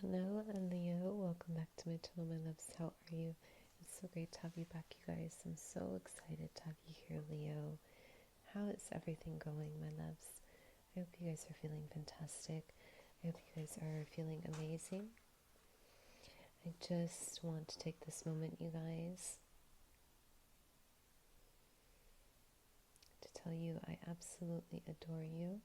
Hello, Leo. Welcome back to my channel, my loves. How are you? It's so great to have you back, you guys. I'm so excited to have you here, Leo. How is everything going, my loves? I hope you guys are feeling fantastic. I hope you guys are feeling amazing. I just want to take this moment, you guys, to tell you I absolutely adore you.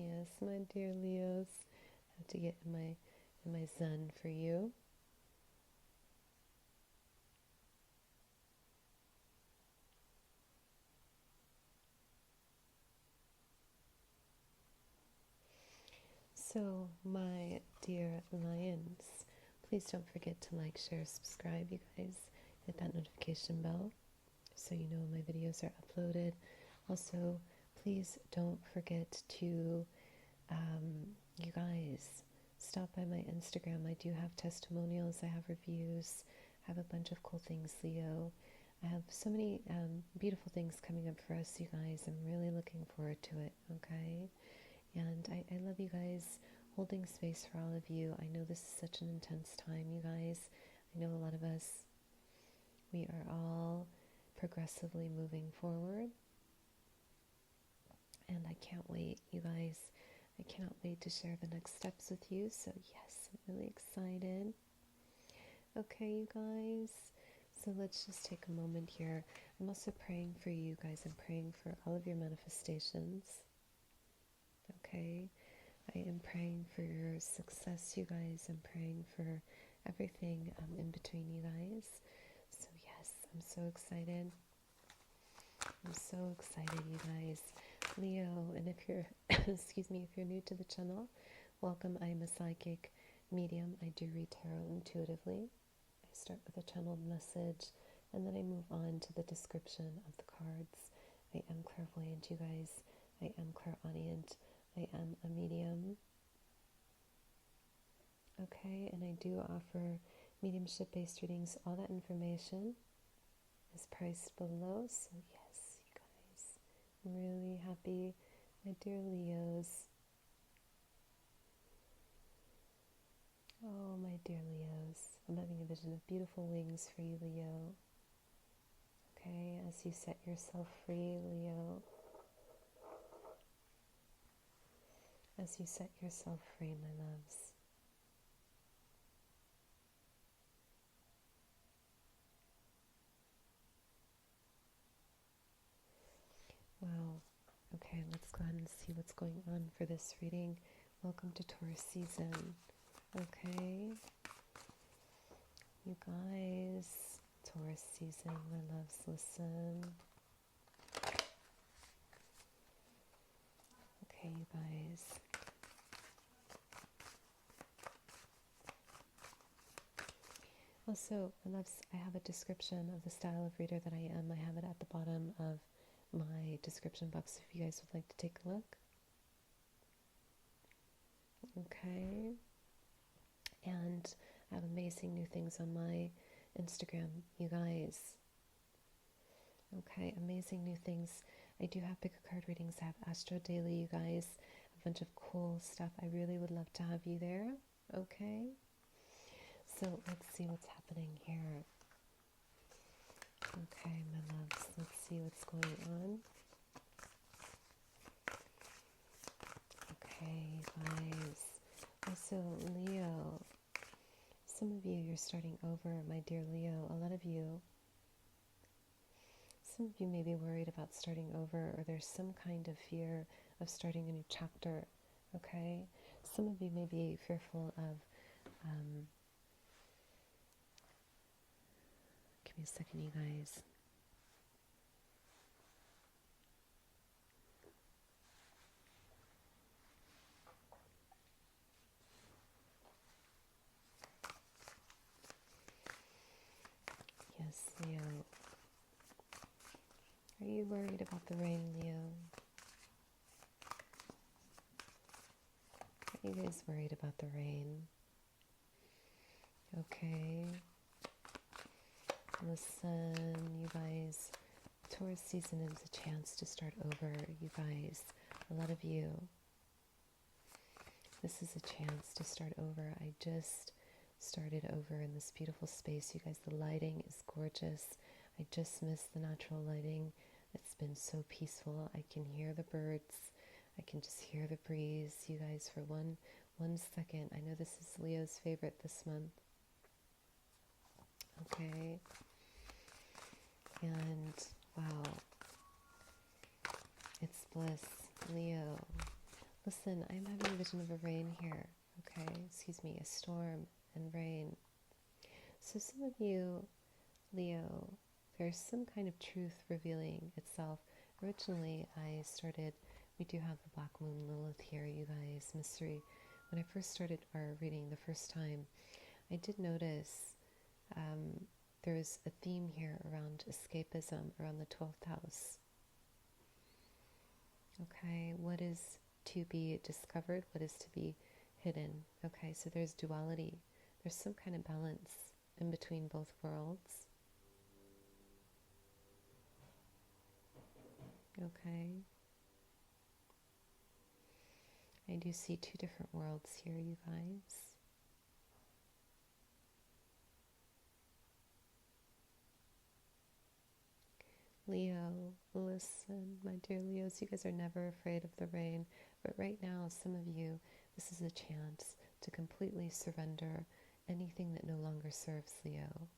Yes, my dear Leos. I have to get in my zen for you. So, my dear lions, please don't forget to like, share, subscribe, you guys. Hit that notification bell so you know when my videos are uploaded. Also, please don't forget to, you guys, stop by my Instagram. I do have testimonials, I have reviews, I have a bunch of cool things, Leo. I have so many beautiful things coming up for us, you guys. I'm really looking forward to it, okay? And I love you guys, holding space for all of you. I know this is such an intense time, you guys. I know a lot of us, we are all progressively moving forward. And I can't wait, you guys. I cannot wait to share the next steps with you. So yes, I'm really excited. Okay, you guys. So let's just take a moment here. I'm also praying for you guys. I'm praying for all of your manifestations. Okay, I am praying for your success, you guys. I'm praying for everything in between, you guys. So yes, I'm so excited. I'm so excited, you guys. Leo, and if you're, excuse me, if you're new to the channel, welcome. I am a psychic medium. I do read tarot intuitively. I start with a channeled message, and then I move on to the description of the cards. I am clairvoyant, you guys. I am clairaudient. I am a medium. Okay, and I do offer mediumship-based readings. All that information is priced below. So yes, you guys, I'm really happy, my dear Leos. Oh, my dear Leos, I'm having a vision of beautiful wings for you, Leo. Okay, as you set yourself free, Leo. As you set yourself free, my loves. Wow. Okay, let's go ahead and see what's going on for this reading. Welcome to Taurus season. Okay. You guys, Taurus season, my loves, listen. Okay, you guys. Also, my loves, I have a description of the style of reader that I am. I have it at the bottom of my description box if you guys would like to take a look. Okay. And I have amazing new things on my Instagram, you guys. Okay, amazing new things. I do have pick a card readings. I have Astro Daily, you guys. A bunch of cool stuff. I really would love to have you there. Okay. So let's see what's happening here. Okay, my loves. Let's see what's going on. Okay, guys. Also, Leo. Some of you, you're starting over, my dear Leo. A lot of you. Some of you may be worried about starting over, or there's some kind of fear of starting a new chapter, okay? Some of you may be fearful of, give me a second, you guys. Yes, Leo. Are you worried about the rain, Leo? Are you guys worried about the rain? Okay. Listen, you guys. Taurus season is a chance to start over, you guys. A lot of you. This is a chance to start over. I just started over in this beautiful space. You guys, the lighting is gorgeous. I just missed the natural lighting. It's been so peaceful. I can hear the birds. I can just hear the breeze. You guys, for one second, I know this is Leo's favorite this month. Okay. And wow. It's bliss. Leo. Listen, I'm having a vision of a rain here. Okay. Excuse me. A storm and rain. So some of you, Leo, there's some kind of truth revealing itself. Originally, we do have the Black Moon Lilith here, you guys, mystery. When I first started our reading the first time, I did notice there's a theme here around escapism, around the 12th house. Okay, what is to be discovered? What is to be hidden? Okay, so there's duality. There's some kind of balance in between both worlds. Okay. I do see two different worlds here, you guys. Leo, listen, my dear Leos, you guys are never afraid of the rain, but right now, some of you, this is a chance to completely surrender anything that no longer serves Leo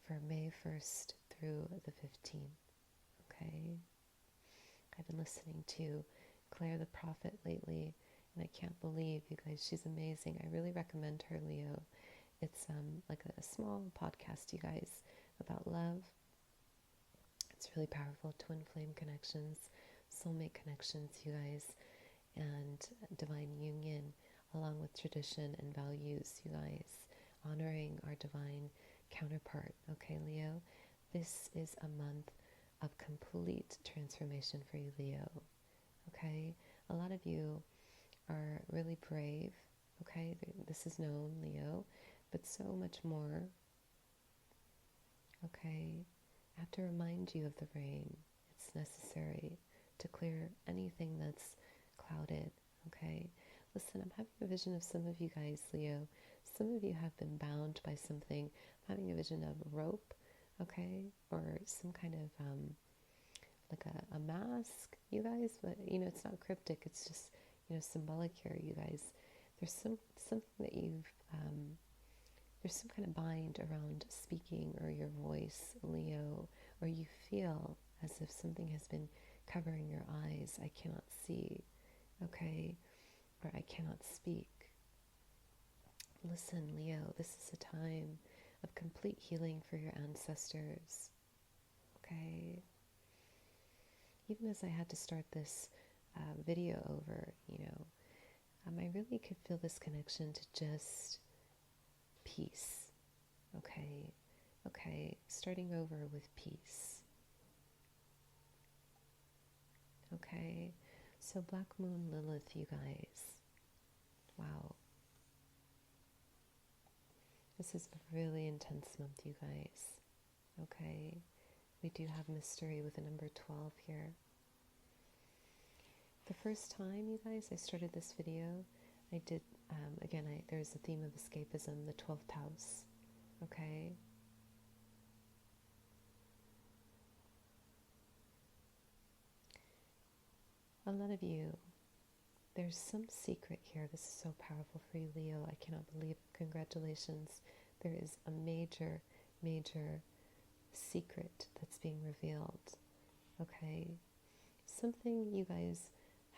for May 1st through the 15th, okay? I've been listening to Claire the Prophet lately, and I can't believe, you guys, she's amazing. I really recommend her, Leo. It's like a small podcast, you guys, about love. It's really powerful. Twin flame connections, soulmate connections, you guys, and divine union, along with tradition and values, you guys, honoring our divine counterpart. Okay, Leo, this is a month of complete transformation for you, Leo. Okay, a lot of you are really brave. Okay, this is known, Leo, but so much more. Okay, I have to remind you of the rain. It's necessary to clear anything that's clouded. Okay, listen, I'm having a vision of some of you guys, Leo. Some of you have been bound by something. I'm having a vision of rope, okay, or some kind of like a mask, you guys, but it's not cryptic, it's just symbolic here, you guys. There's something that there's some kind of bind around speaking or your voice, Leo, or you feel as if something has been covering your eyes. I cannot see, okay, or I cannot speak. Listen, Leo, this is a time of complete healing for your ancestors, okay? Even as I had to start this video over, I really could feel this connection to just peace. Okay, starting over with peace. Okay, so Black Moon Lilith, you guys. Wow. This is a really intense month, you guys. Okay, we do have mystery with the number 12 here. The first time, you guys, I started this video, I did, there's a theme of escapism, the 12th house, okay? A lot of you, there's some secret here. This is so powerful for you, Leo. I cannot believe it. Congratulations. There is a major, major secret that's being revealed, okay? Something you guys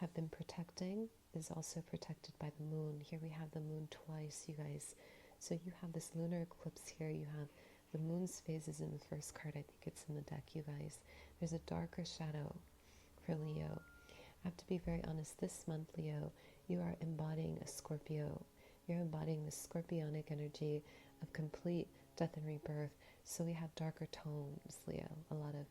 have been protecting is also protected by the moon. Here we have the moon twice, you guys. So you have this lunar eclipse here. You have the moon's phases in the first card. I think it's in the deck, you guys. There's a darker shadow for Leo. I have to be very honest. This month, Leo, you are embodying a Scorpio. You're embodying the scorpionic energy of complete death and rebirth. So we have darker tones, Leo. A lot of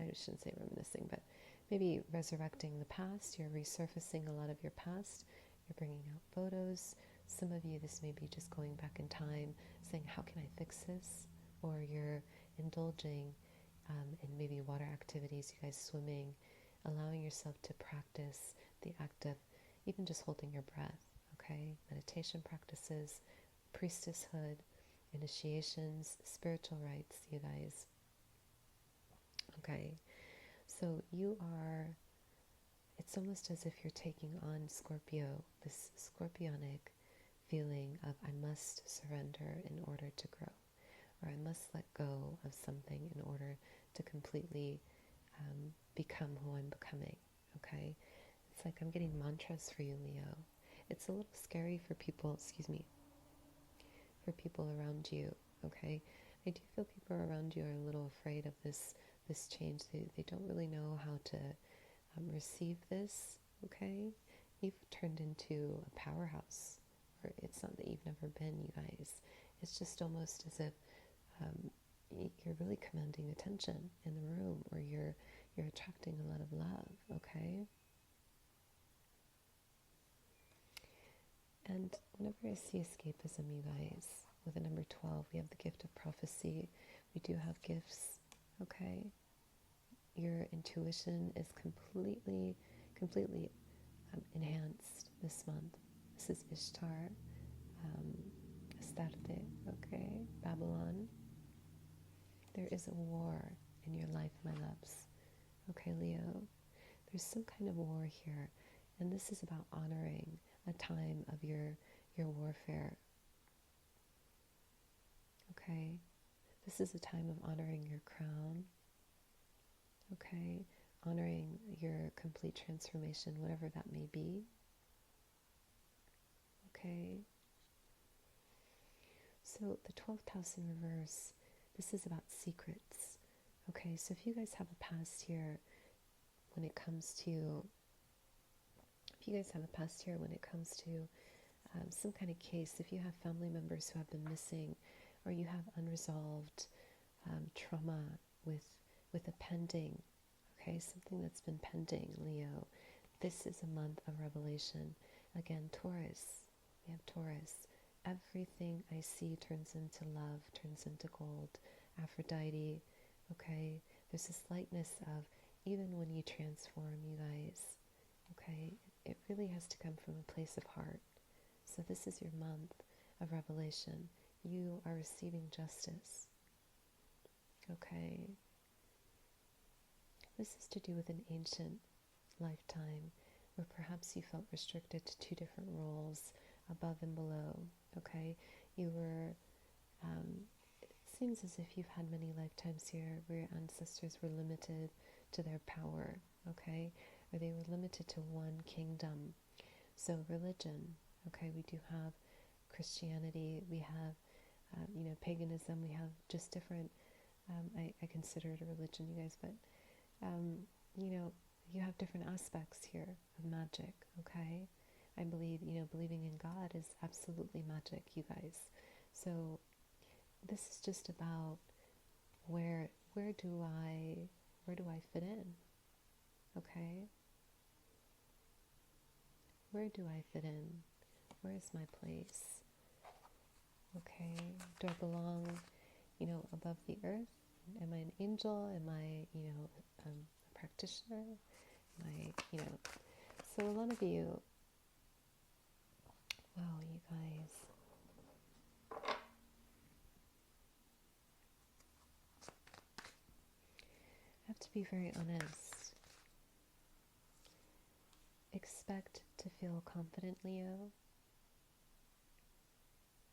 I shouldn't say reminiscing, but maybe resurrecting the past. You're resurfacing a lot of your past. You're bringing out photos. Some of you, this may be just going back in time, saying, how can I fix this? Or you're indulging in maybe water activities, you guys swimming, allowing yourself to practice the act of even just holding your breath, okay? Meditation practices, priestesshood, initiations, spiritual rites, you guys. Okay, so you are, it's almost as if you're taking on Scorpio, this scorpionic feeling of I must surrender in order to grow, or I must let go of something in order to completely become who I'm becoming, okay? It's like I'm getting mantras for you, Leo. It's a little scary for people, for people around you, okay? I do feel people around you are a little afraid of this change. They don't really know how to receive this, okay? You've turned into a powerhouse, or it's not that you've never been, you guys. It's just almost as if you're really commanding attention in the room, or you're attracting a lot of love, okay? And whenever I see escapism, you guys, with the number 12, we have the gift of prophecy. We do have gifts, okay? Your intuition is completely enhanced this month. This is Ishtar, Astarte, okay? Babylon. There is a war in your life, my loves. Okay, Leo? There's some kind of war here, and this is about honoring a time of your warfare. Okay? This is a time of honoring your crown. Okay? Honoring your complete transformation, whatever that may be. Okay? So the 12th house in reverse, this is about secrets. Okay, so if you guys have a past here when it comes to, some kind of case, if you have family members who have been missing, or you have unresolved trauma with a pending, okay, something that's been pending, Leo, this is a month of revelation. Again, Taurus, we have Taurus. Everything I see turns into love, turns into gold. Aphrodite, okay? There's this lightness of, even when you transform, you guys, okay, it really has to come from a place of heart. So this is your month of revelation. You are receiving justice, okay? This is to do with an ancient lifetime where perhaps you felt restricted to two different roles, above and below, okay? You were, it seems as if you've had many lifetimes here where your ancestors were limited to their power, okay? Or they were limited to one kingdom. So religion, okay, we do have Christianity, we have, paganism, we have just different, I consider it a religion, you guys, but, you have different aspects here of magic, okay? I believe, believing in God is absolutely magic, you guys. So this is just about where do I fit in? Okay? Where do I fit in? Where is my place? Okay? Do I belong, above the earth? Am I an angel? Am I, a practitioner? Am I, so a lot of you, wow, you guys. I have to be very honest. Expect to feel confident, Leo.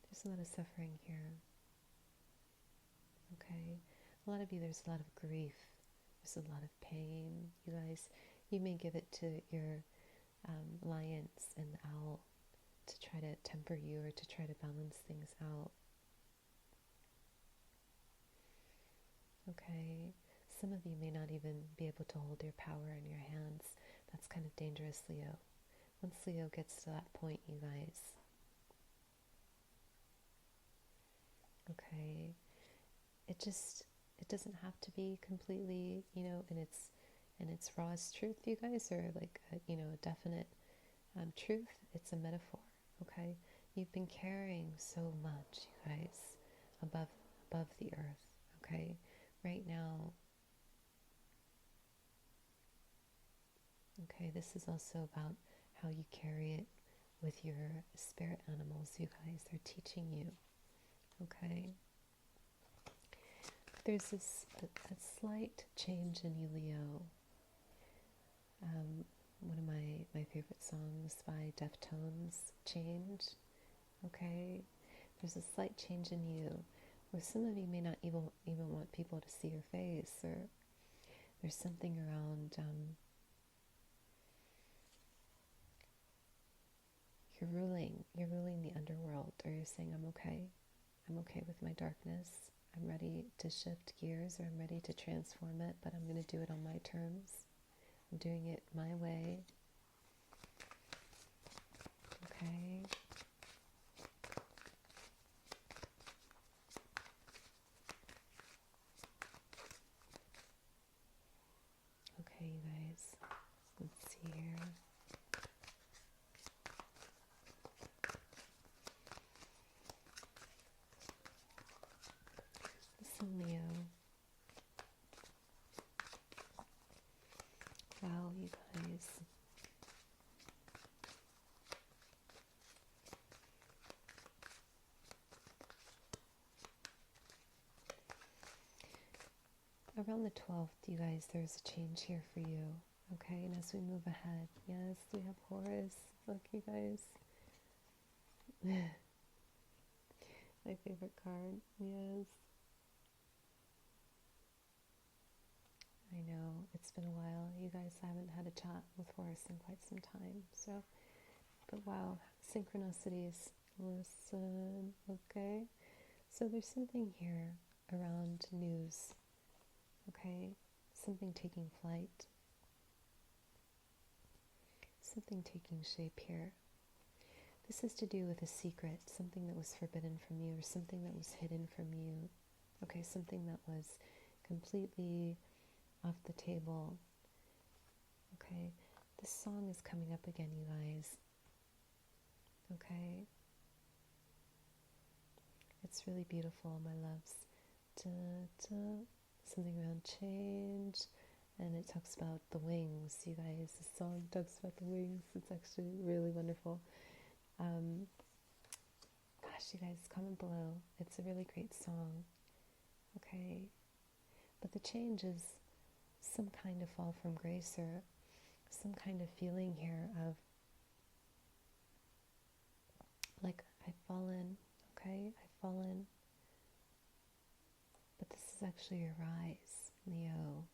There's a lot of suffering here. Okay? A lot of you, there's a lot of grief. There's a lot of pain. You guys, you may give it to your lions and the owl to try to temper you or to try to balance things out. Okay? Some of you may not even be able to hold your power in your hands. That's kind of dangerous, Leo. Once Leo gets to that point, you guys, okay, it doesn't have to be completely, in its rawest truth, you guys, or like a definite truth. It's a metaphor, okay? You've been carrying so much, you guys, above the earth, okay? Right now, Okay, this is also about how you carry it with your spirit animals, you guys. They're teaching you. Okay? There's a slight change in you, Leo. One of my favorite songs by Deftones, Change. Okay? There's a slight change in you, where some of you may not even want people to see your face, or there's something around you're ruling the underworld, or you're saying, I'm okay with my darkness, I'm ready to shift gears, or I'm ready to transform it, but I'm going to do it on my terms. I'm doing it my way. Okay. Okay, you guys. Let's see here. Listen, Leo. Wow, you guys. Around the 12th, you guys, there's a change here for you. Okay, and as we move ahead, yes, we have Horus. Look, you guys. My favorite card, yes. I know, it's been a while. You guys haven't had a chat with Horus in quite some time, so, but wow, synchronicities. Listen, okay? So there's something here around news, okay? Something taking flight. Something taking shape here. This is to do with a secret, something that was forbidden from you, or something that was hidden from you. Okay, something that was completely off the table. Okay, this song is coming up again, you guys. Okay, it's really beautiful, my loves. Da, da. Something around change, and it talks about the wings, you guys. The song talks about the wings. It's actually really wonderful. Gosh, you guys, comment below. It's a really great song. Okay, but the change is some kind of fall from grace, or some kind of feeling here of like, I've fallen, okay, I've fallen, but this is actually your rise, Leo.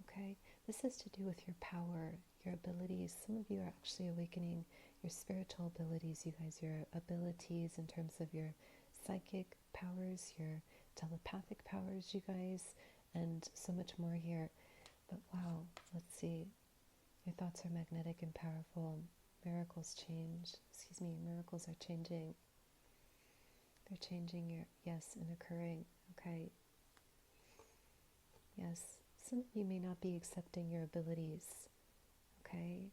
Okay, this has to do with your power, your abilities. Some of you are actually awakening your spiritual abilities, you guys, your abilities in terms of your psychic powers, your telepathic powers, you guys, and so much more here. But wow, let's see. Your thoughts are magnetic and powerful. Miracles miracles are changing. They're changing yes, and occurring. Okay. Yes, some of you may not be accepting your abilities. Okay.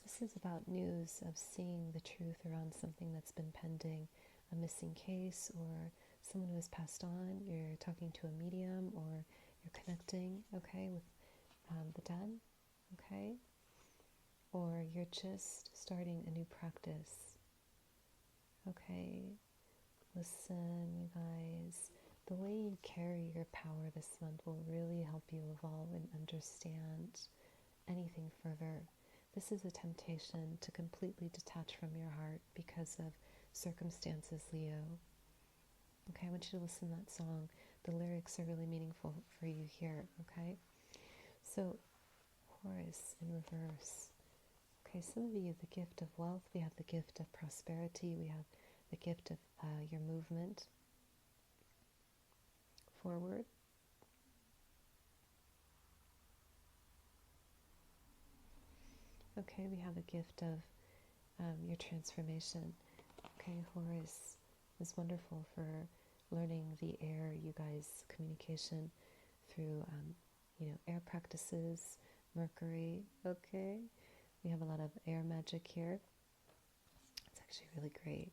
This is about news of seeing the truth around something that's been pending, a missing case, or someone who has passed on. You're talking to a medium, or you're connecting, okay, with the dead, okay? Or you're just starting a new practice, okay? Listen, you guys, the way you carry your power this month will really help you evolve and understand anything further. This is a temptation to completely detach from your heart because of circumstances, Leo. Okay, I want you to listen to that song. The lyrics are really meaningful for you here, okay? So, Horus in reverse. Okay, some of you have the gift of wealth. We have the gift of prosperity. We have the gift of your movement forward. Okay, we have a gift of your transformation. Okay, Horus is wonderful for learning the air, you guys, communication through, air practices, Mercury. Okay, we have a lot of air magic here. It's actually really great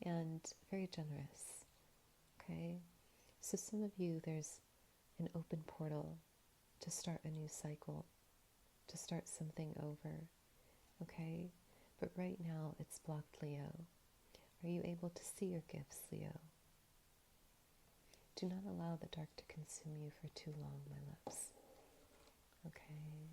and very generous. Okay, so some of you, there's an open portal to start a new cycle, to start something over, okay? But right now it's blocked, Leo. Are you able to see your gifts, Leo? Do not allow the dark to consume you for too long, my loves. Okay?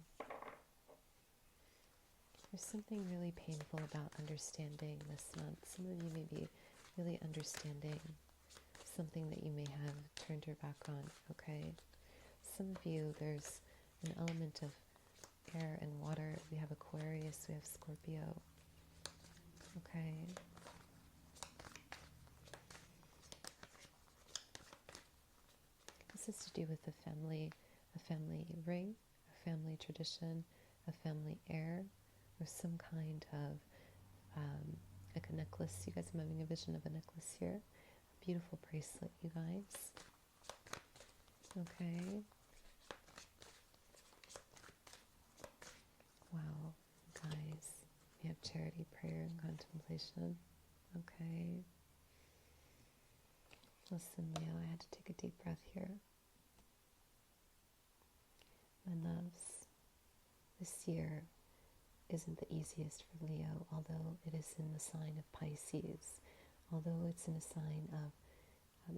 There's something really painful about understanding this month. Some of you may be really understanding something that you may have turned your back on, okay? Some of you, there's an element of air and water. We have Aquarius, we have Scorpio, okay? This is to do with a family ring, a family tradition, a family heir, or some kind of like a necklace. You guys, I'm having a vision of a necklace here. A beautiful bracelet, you guys. Okay. Wow, guys. We have charity, prayer, and contemplation. Okay. Listen, Leo, I had to take a deep breath here. My loves, this year isn't the easiest for Leo, although it is in the sign of Pisces. Although it's in a sign of,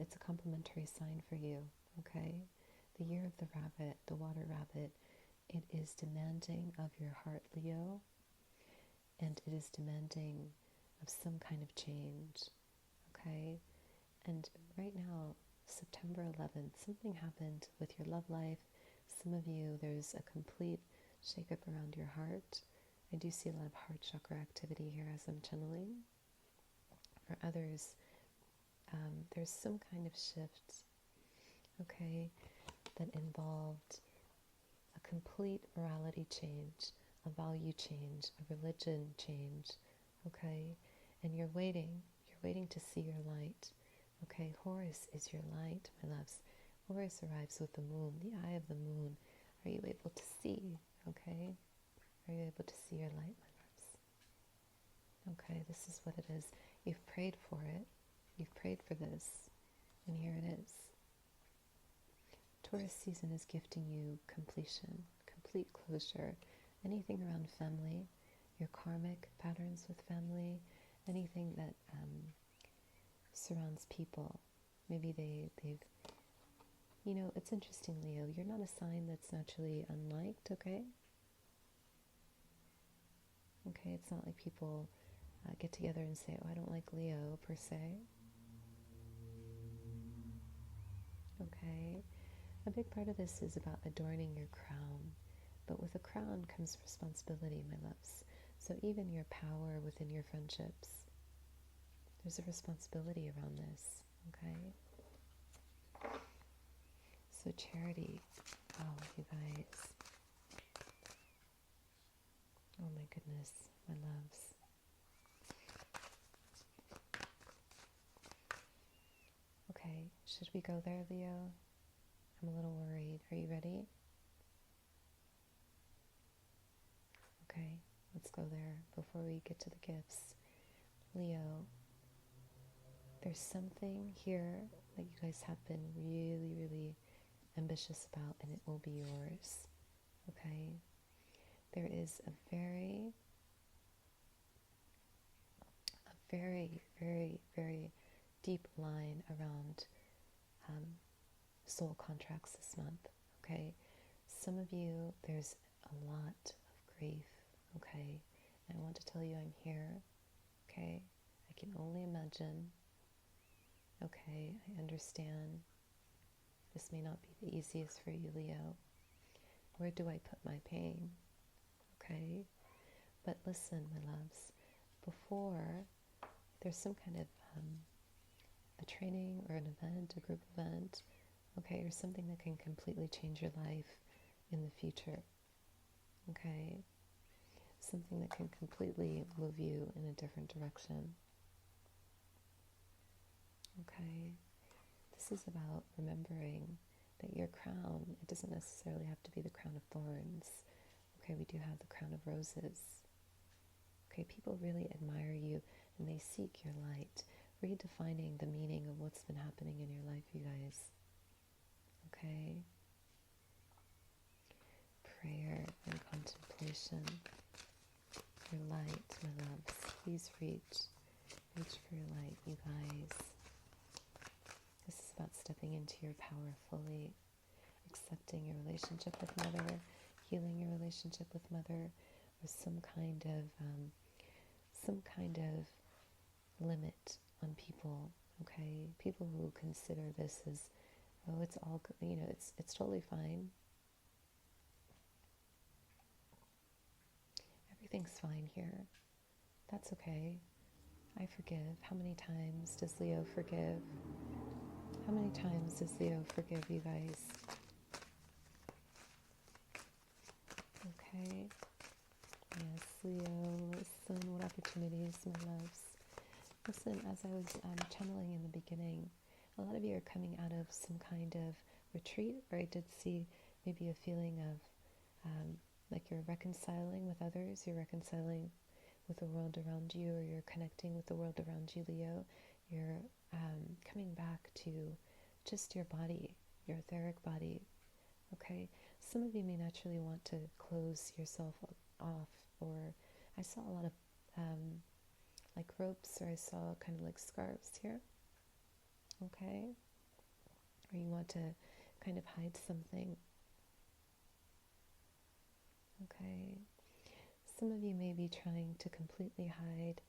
it's a complementary sign for you, okay? The year of the rabbit, the water rabbit, it is demanding of your heart, Leo, and it is demanding of some kind of change, okay? And right now, September 11th, something happened with your love life. Some of you, there's a complete shake-up around your heart. I do see a lot of heart chakra activity here as I'm channeling. For others, there's some kind of shift, okay, that involved a complete morality change, a value change, a religion change, okay? And you're waiting to see your light, okay? Horus is your light, my loves. Horus arrives with the moon, the eye of the moon. Are you able to see, okay? Are you able to see your light, my loves? Okay, this is what it is. You've prayed for it. You've prayed for this. And here it is. Taurus season is gifting you completion, complete closure. Anything around family, your karmic patterns with family, anything that surrounds people. Maybe they've, you know, it's interesting, Leo. You're not a sign that's naturally unliked, okay? Okay, it's not like people get together and say, oh, I don't like Leo, per se. Okay? A big part of this is about adorning your crown. But with a crown comes responsibility, my loves. So even your power within your friendships, there's a responsibility around this, okay? So charity. Oh, you guys. Oh my goodness, my loves. Okay, should we go there, Leo? I'm a little worried. Are you ready? Okay, let's go there before we get to the gifts. Leo, there's something here that you guys have been really, really ambitious about, and it will be yours, okay? There is a very, very, very deep line around soul contracts this month, okay? Some of you, there's a lot of grief, okay? And I want to tell you I'm here, okay? I can only imagine, okay? I understand. This may not be the easiest for you, Leo. Where do I put my pain? Okay? But listen, my loves, before there's some kind of a training or an event, a group event, okay, or something that can completely change your life in the future, okay? Something that can completely move you in a different direction, okay? This is about remembering that your crown, it doesn't necessarily have to be the crown of thorns, okay? We do have the crown of roses, okay? People really admire you and they seek your light, redefining the meaning of what's been happening in your life, you guys, okay? Prayer and contemplation. Your light, my loves. Please reach for your light, you guys. This is about stepping into your power fully, accepting your relationship with Mother, healing your relationship with Mother, or some kind of limit on people. Okay, people who consider this as, oh, it's all, it's totally fine. Everything's fine here. That's okay. I forgive. How many times does Leo forgive? How many times does Leo forgive, you guys? Okay. Yes, Leo, listen, what opportunities, my loves. Listen, as I was channeling in the beginning, a lot of you are coming out of some kind of retreat, or I did see maybe a feeling of like you're reconciling with others, you're reconciling with the world around you, or you're connecting with the world around you, Leo. You're coming back to just your body, your etheric body, okay? Some of you may naturally want to close yourself off, or I saw a lot of like ropes, or I saw kind of like scarves here, okay? Or you want to kind of hide something, okay? Some of you may be trying to completely hide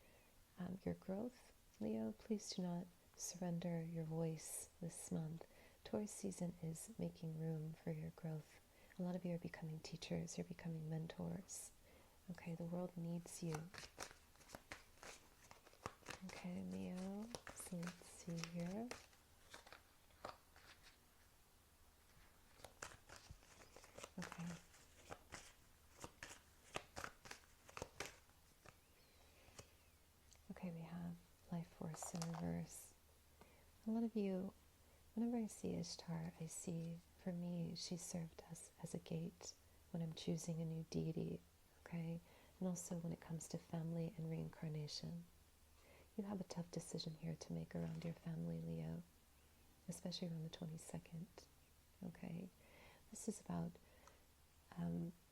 your growth, Leo. Please do not surrender your voice this month. Taurus season is making room for your growth. A lot of you are becoming teachers, you're becoming mentors. Okay, the world needs you. Okay, Leo, so let's see here. Okay. Okay, we have life force in reverse. A lot of you, whenever I see Ishtar, I see, for me, she served as a gate when I'm choosing a new deity, okay? And also when it comes to family and reincarnation. You have a tough decision here to make around your family, Leo, especially around the 22nd, okay? This is about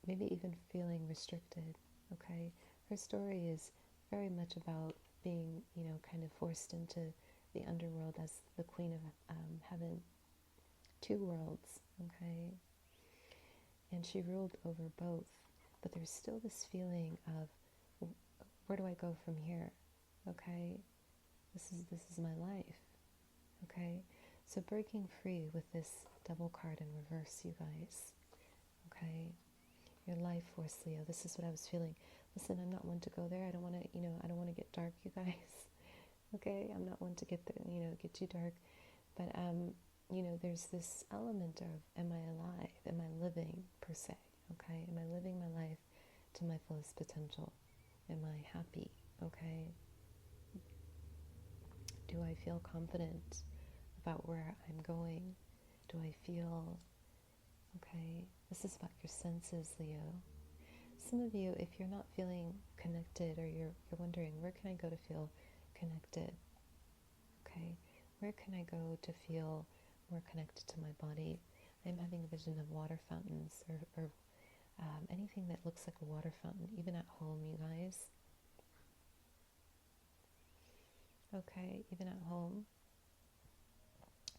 maybe even feeling restricted, okay? Her story is very much about being, kind of forced into the underworld as the queen of heaven, 2 worlds, okay? And she ruled over both, but there's still this feeling of, where do I go from here, okay? This is my life, okay? So breaking free with this double card in reverse, you guys, okay? Your life force, Leo, this is what I was feeling. Listen, I'm not one to go there. I don't want to, I don't want to get dark, you guys. Okay, I'm not one to get get too dark. But there's this element of, am I alive? Am I living, per se? Okay, am I living my life to my fullest potential? Am I happy? Okay. Do I feel confident about where I'm going? Do I feel okay? This is about your senses, Leo. Some of you, if you're not feeling connected, or you're wondering, where can I go to feel connected? Okay, where can I go to feel more connected to my body? I'm having a vision of water fountains, or anything that looks like a water fountain, even at home, you guys. Okay, even at home,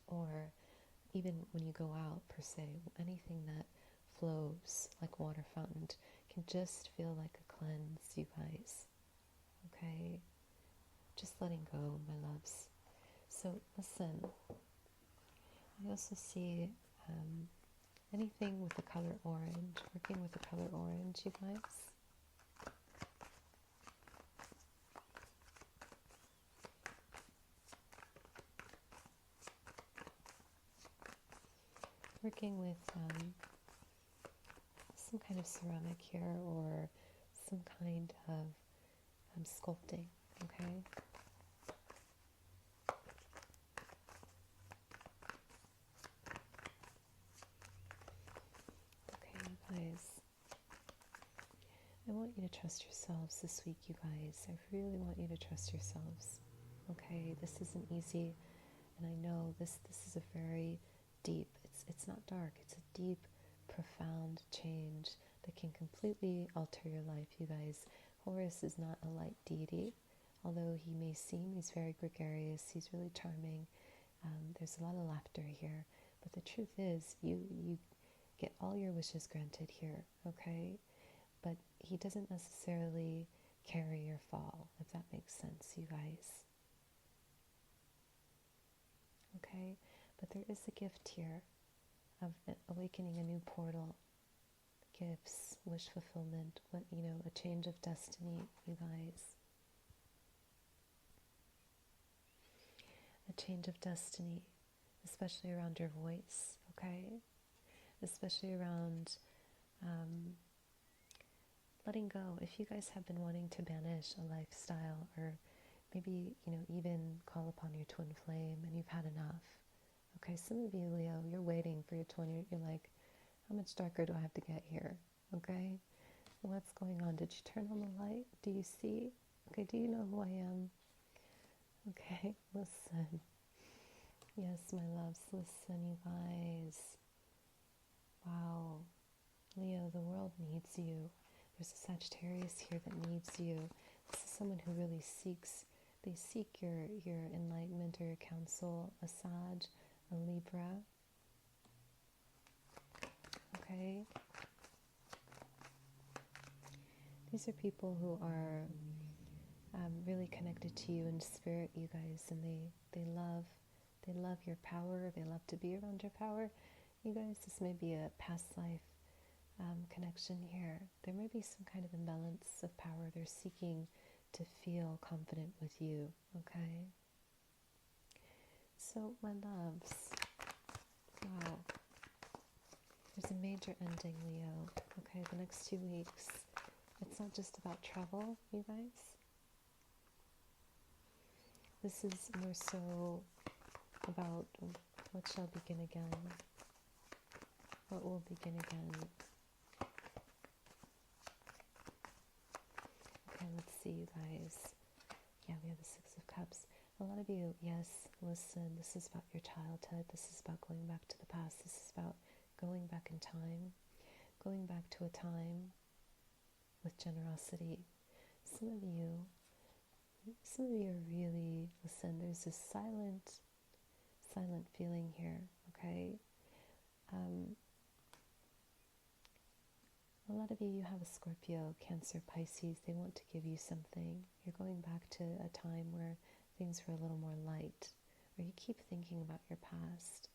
or even when you go out, per se, anything that flows like water fountain can just feel like a cleanse, you guys. Okay, just letting go, my loves. So listen, I also see anything with the color orange, working with the color orange, you guys. Working with some kind of ceramic here, or some kind of sculpting, okay? Okay, you guys. I want you to trust yourselves this week, you guys. I really want you to trust yourselves, okay? This isn't easy, and I know this is a very deep, it's not dark, it's a deep, profound change that can completely alter your life, you guys. Horus is not a light deity, although he may seem, he's very gregarious, he's really charming. There's a lot of laughter here, but the truth is, you get all your wishes granted here, okay? But he doesn't necessarily carry your fall, if that makes sense, you guys. Okay? But there is a gift here of awakening a new portal, gifts, wish fulfillment, a change of destiny, you guys. A change of destiny, especially around your voice, okay? Especially around letting go. If you guys have been wanting to banish a lifestyle, or maybe, even call upon your twin flame and you've had enough. Okay, some of you, Leo, you're waiting for your twin. You're like, how much darker do I have to get here? Okay, what's going on? Did you turn on the light? Do you see? Okay, do you know who I am? Okay, listen. Yes, my loves, listen, you guys. Wow. Leo, the world needs you. There's a Sagittarius here that needs you. This is someone who really they seek your enlightenment or your counsel. A Sag, a Libra. Okay? These are people who are really connected to you in spirit, you guys, and they love your power. They love to be around your power. You guys, this may be a past life connection here. There may be some kind of imbalance of power. They're seeking to feel confident with you, okay? So, my loves, wow. There's a major ending, Leo, okay? The next 2 weeks. It's not just about travel, you guys. This is more so about what shall begin again. What will begin again. Okay, let's see, you guys. Yeah, we have the 6 of Cups. A lot of you, yes, listen, this is about your childhood. This is about going back to the past. This is about going back in time. Going back to a time with generosity. Some of you are really, listen, there's this silent feeling here, okay? A lot of you have a Scorpio, Cancer, Pisces. They want to give you something. You're going back to a time where things were a little more light, or you keep thinking about your past.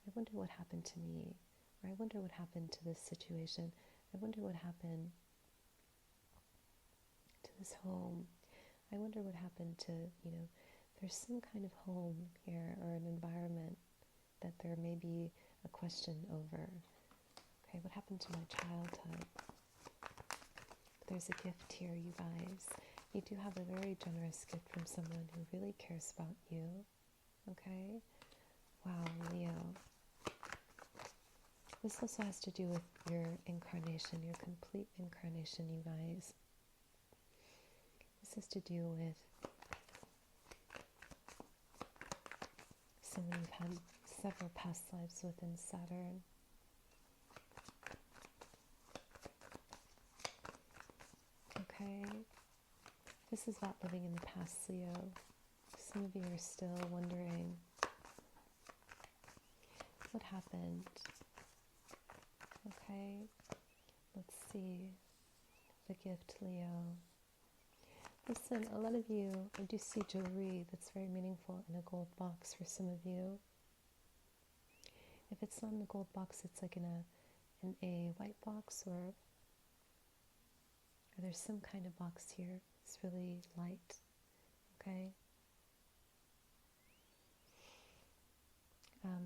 I wonder what happened to me, or I wonder what happened to this situation. I wonder what happened to this home. I wonder what happened to, there's some kind of home here or an environment that there may be a question over. Okay, what happened to my childhood? There's a gift here, you guys. You do have a very generous gift from someone who really cares about you. Okay? Wow, Leo. This also has to do with your incarnation, your complete incarnation, you guys. This has to do with someone you've had several past lives within Saturn. Okay, this is about living in the past, Leo. Some of you are still wondering what happened. Okay, let's see the gift, Leo. Listen, a lot of you, I do see jewelry that's very meaningful in a gold box for some of you. If it's not in a gold box, it's like in a white box, or there's some kind of box here. It's really light, okay?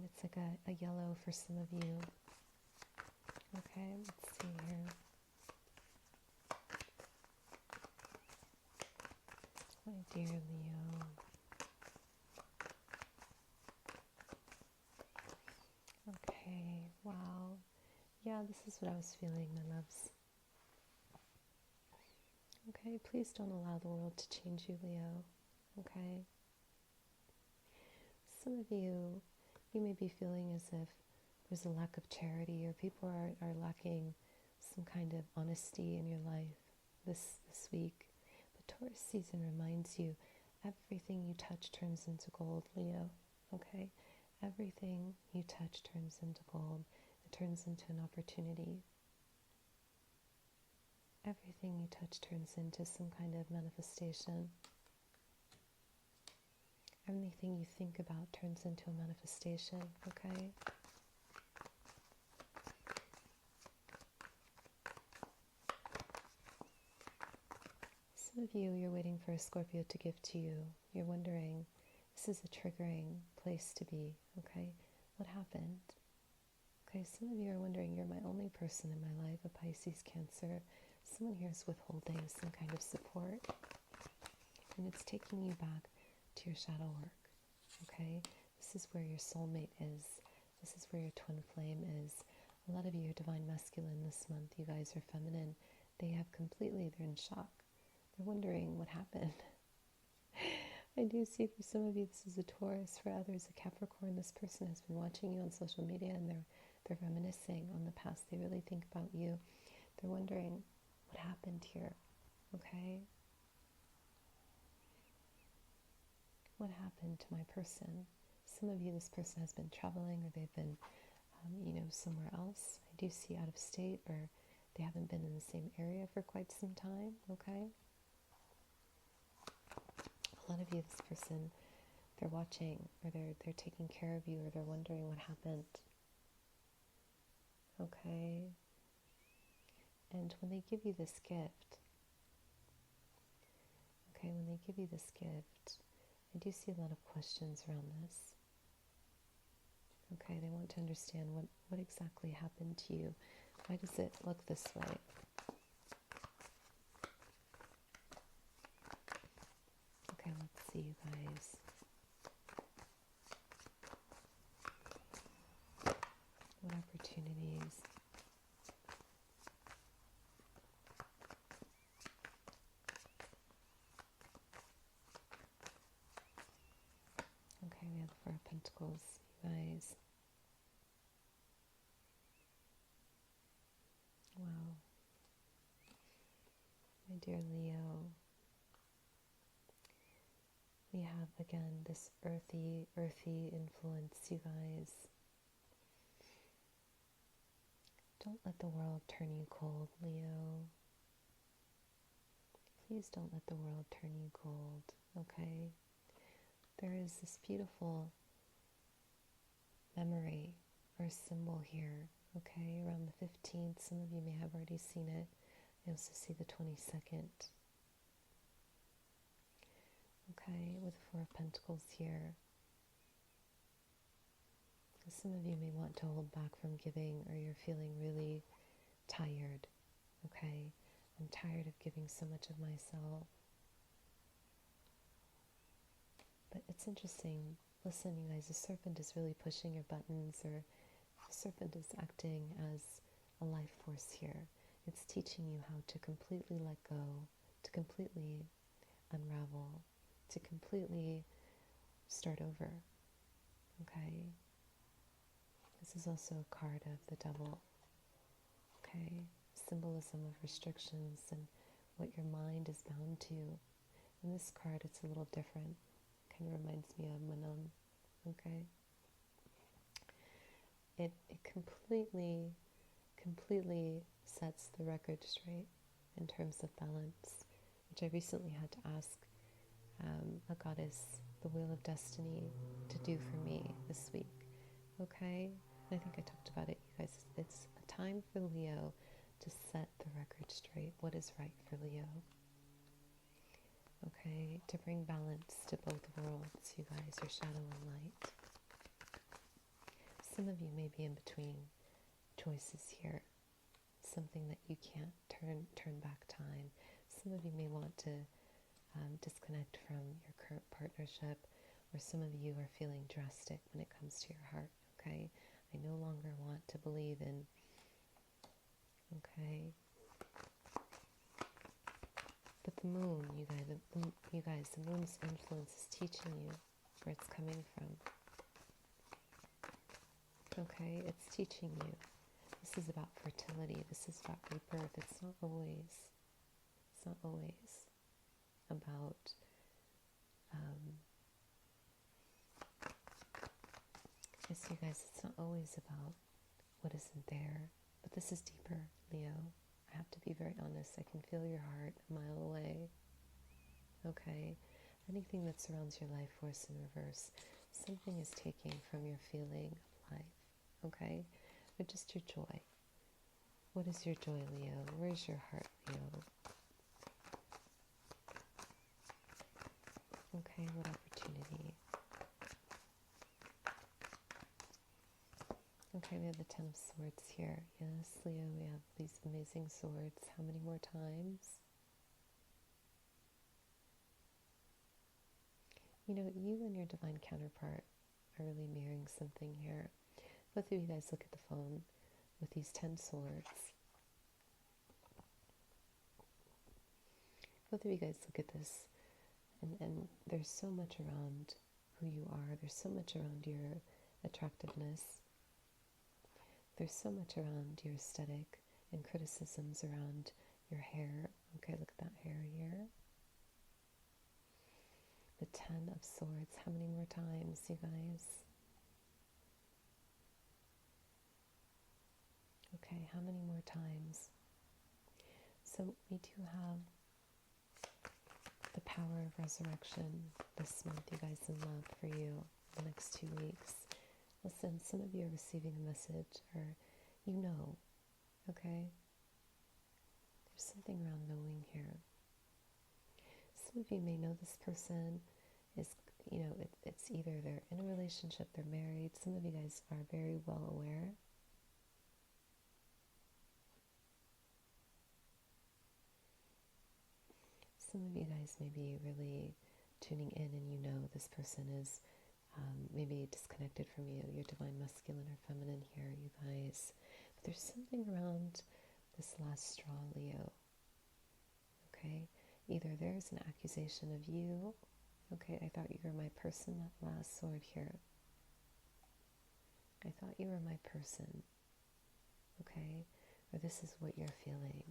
It's like a yellow for some of you. Okay, let's see here. My dear Leo. Okay, wow. Yeah, this is what I was feeling, my loves. Okay, please don't allow the world to change you, Leo. Okay? Some of you may be feeling as if there's a lack of charity, or people are lacking some kind of honesty in your life this week. But Taurus season reminds you, everything you touch turns into gold, Leo, okay? Everything you touch turns into gold. It turns into an opportunity. Everything you touch turns into some kind of manifestation. Everything you think about turns into a manifestation, okay? Some of you, you're waiting for a Scorpio to give to you. You're wondering, this is a triggering place to be, okay? What happened? Okay, some of you are wondering, you're my only person in my life, a Pisces, Cancer. Someone here is withholding some kind of support. And it's taking you back to your shadow work, okay? This is where your soulmate is. This is where your twin flame is. A lot of you are divine masculine this month. You guys are feminine. They're in shock. They're wondering what happened. I do see for some of you this is a Taurus, for others a Capricorn. This person has been watching you on social media and they're reminiscing on the past. They really think about you. They're wondering what happened here, okay? What happened to my person? Some of you, this person has been traveling, or they've been, somewhere else. I do see out of state, or they haven't been in the same area for quite some time, okay? A lot of you, this person, they're watching, or they're taking care of you, or they're wondering what happened, okay? And when they give you this gift, I do see a lot of questions around this. Okay, they want to understand what exactly happened to you. Why does it look this way? Okay, let's see, you guys. What opportunities? Okay, we have the Four of Pentacles, you guys. Wow. My dear Leo, we have again this earthy influence, you guys. Don't let the world turn you cold, Leo. Please don't let the world turn you cold, okay? There is this beautiful memory or symbol here, okay? Around the 15th, some of you may have already seen it. I also see the 22nd. Okay, with the Four of Pentacles here. Some of you may want to hold back from giving, or you're feeling really tired, okay? I'm tired of giving so much of myself. But it's interesting. Listen, you guys, the serpent is really pushing your buttons, or the serpent is acting as a life force here. It's teaching you how to completely let go, to completely unravel, to completely start over, okay? This is also a card of the devil, okay? Symbolism of restrictions and what your mind is bound to. In this card, it's a little different. Kind of reminds me of Manam, okay? It completely sets the record straight in terms of balance, which I recently had to ask a goddess, the Wheel of Destiny, to do for me this week, okay? I think I talked about it, you guys. It's a time for Leo to set the record straight. What is right for Leo? Okay, to bring balance to both worlds, you guys, your shadow and light. Some of you may be in between choices here. Something that you can't turn back time. Some of you may want to disconnect from your current partnership, or some of you are feeling drastic when it comes to your heart, okay? I no longer want to believe in, okay? But the moon, you guys, the moon's influence is teaching you where it's coming from. Okay, it's teaching you. This is about fertility. This is about rebirth. It's not always about yes, you guys, it's not always about what isn't there, but this is deeper, Leo. I have to be very honest. I can feel your heart a mile away. Okay? Anything that surrounds your life force in reverse, something is taking from your feeling of life. Okay? Or just your joy. What is your joy, Leo? Where's your heart, Leo? Okay, what opportunity? Okay, we have the Ten of Swords here. Yes, Leo, we have these amazing swords. How many more times? You know, you and your divine counterpart are really mirroring something here. Both of you guys look at the phone with these 10 swords. Both of you guys look at this, and there's so much around who you are. There's so much around your attractiveness. There's so much around your aesthetic and criticisms around your hair. Okay, look at that hair here. The 10 of Swords. How many more times, you guys? Okay, how many more times? So we do have the power of resurrection this month, you guys, in love for you the next 2 weeks. Listen, some of you are receiving a message, or you know, okay? There's something around knowing here. Some of you may know this person is, you know, it's either they're in a relationship, they're married. Some of you guys are very well aware. Some of you guys may be really tuning in and you know this person is maybe disconnected from you, your divine masculine or feminine here, you guys. But there's something around this last straw, Leo. Okay? Either there's an accusation of you. Okay, I thought you were my person, that last sword here. I thought you were my person. Okay? Or this is what you're feeling.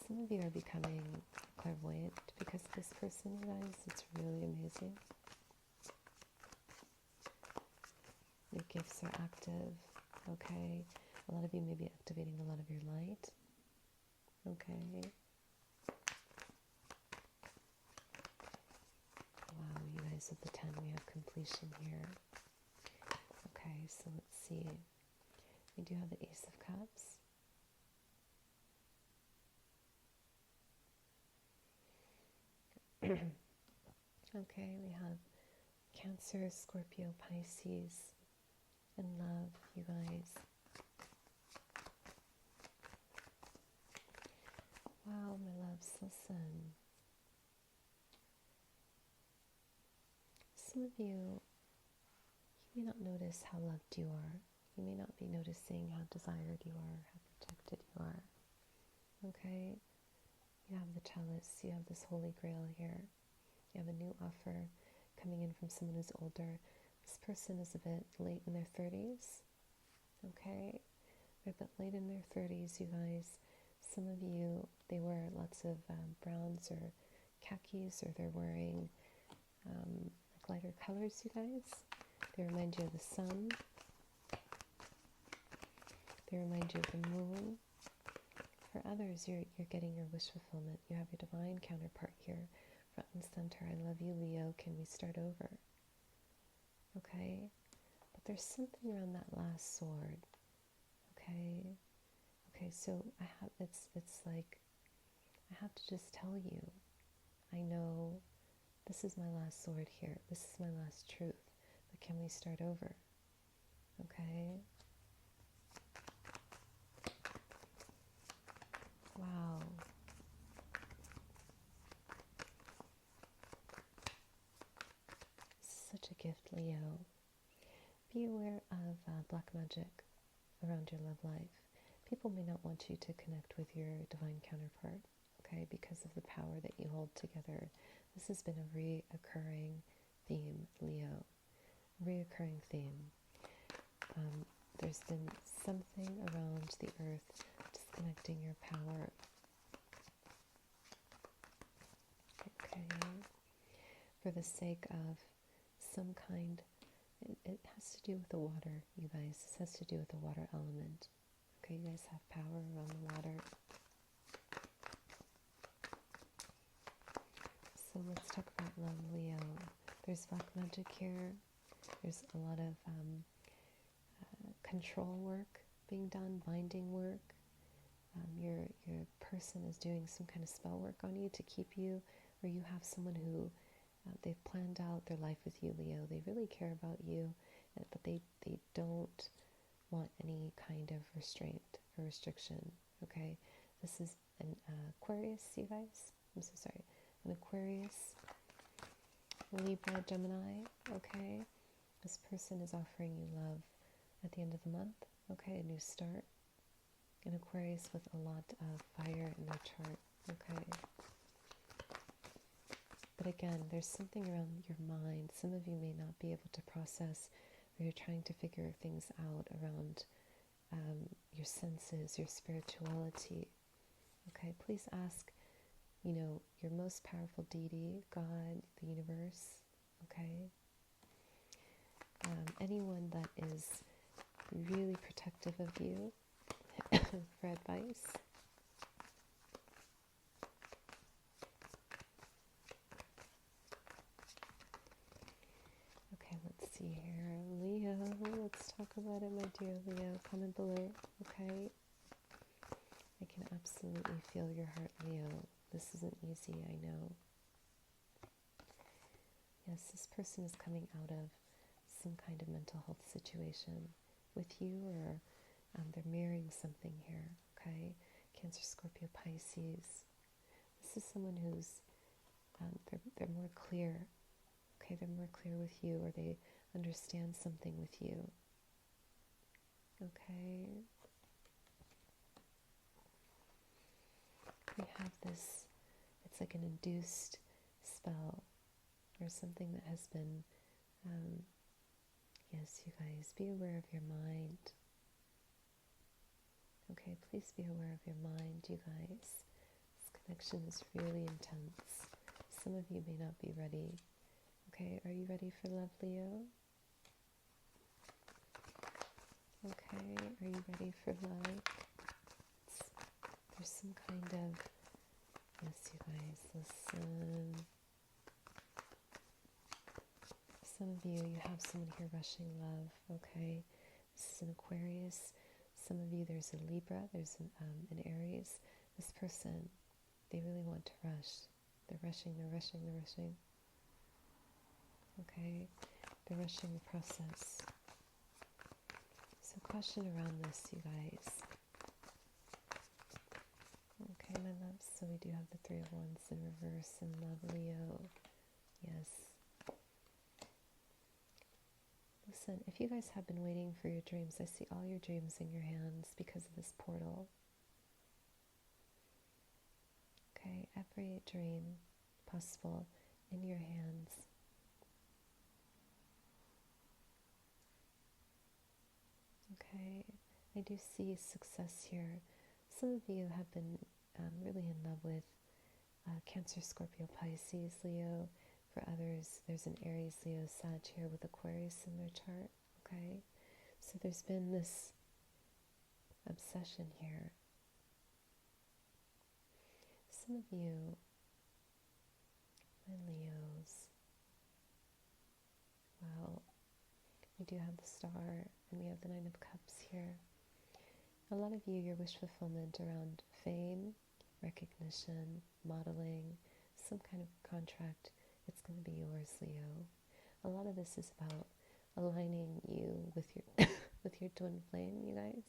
Some of you are becoming clairvoyant because of this person, you guys. It's really amazing. Your gifts are active, okay? A lot of you may be activating a lot of your light, okay? Wow, you guys, with the 10, we have completion here. Okay, so let's see. We do have the Ace of Cups. Okay, we have Cancer, Scorpio, Pisces, and love, you guys. Wow, my loves, listen. Some of you may not notice how loved you are. You may not be noticing how desired you are, how protected you are. Okay? You have the Chalice, you have this Holy Grail here. You have a new offer coming in from someone who's older. This person is a bit late in their 30s. Okay? They're a bit late in their 30s, you guys. Some of you, they wear lots of browns or khakis, or they're wearing like lighter colors, you guys. They remind you of the sun. They remind you of the moon. For others, you're getting your wish fulfillment. You have your divine counterpart here, front and center. I love you, Leo. Can we start over? Okay? But there's something around that last sword. Okay? Okay, so it's like, I have to just tell you, I know this is my last sword here. This is my last truth. But can we start over? Okay? Wow. This is such a gift, Leo. Be aware of black magic around your love life. People may not want you to connect with your divine counterpart, okay, because of the power that you hold together. This has been a reoccurring theme, Leo. Reoccurring theme. there's been something around the earth disconnecting your power. Okay. For the sake of some kind, it has to do with the water, you guys. This has to do with the water element. Okay, you guys have power around the water. So let's talk about love, Leo. There's black magic here. There's a lot of control work being done, binding work. Your person is doing some kind of spell work on you to keep you, or you have someone who they've planned out their life with you, Leo. They really care about you, but they don't want any kind of restraint or restriction, okay? This is an Aquarius, you guys. I'm so sorry. An Aquarius, Libra, Gemini, okay? This person is offering you love at the end of the month, okay? A new start. An Aquarius with a lot of fire in their chart, okay? But again, there's something around your mind. Some of you may not be able to process, or you're trying to figure things out around your senses, your spirituality. Okay, please ask, your most powerful deity, God, the universe, okay? Anyone that is really protective of you for advice. Okay, let's see here. Leo, let's talk about it, my dear Leo. Comment below, okay? I can absolutely feel your heart, Leo. This isn't easy, I know. Yes, this person is coming out of some kind of mental health situation with you, or they're mirroring something here, okay? Cancer, Scorpio, Pisces. This is someone who's, they're more clear, okay? They're more clear with you, or they understand something with you, okay? We have this, it's like an induced spell, or something that has been, yes, you guys, be aware of your mind. Okay, please be aware of your mind, you guys. This connection is really intense. Some of you may not be ready. Okay, are you ready for love, Leo? Okay, are you ready for love? There's some kind of, yes, you guys, listen. Some of you have someone here rushing love, okay? This is an Aquarius. Some of you, there's a Libra, there's an Aries. This person, they really want to rush. They're rushing, they're rushing, they're rushing. Okay? They're rushing the process. So caution around this, you guys. Okay, my loves, so we do have the Three of Wands in reverse in love, Leo. Yes. Listen, if you guys have been waiting for your dreams, I see all your dreams in your hands because of this portal. Okay, every dream possible in your hands. Okay, I do see success here. Some of you have been really in love with Cancer, Scorpio, Pisces, Leo. For others, there's an Aries, Leo, Sag here with Aquarius in their chart, okay? So there's been this obsession here. Some of you, my Leos, well, we do have the Star, and we have the Nine of Cups here. A lot of you, your wish fulfillment around fame, recognition, modeling, some kind of contract, it's going to be yours, Leo. A lot of this is about aligning you with your with your twin flame, you guys.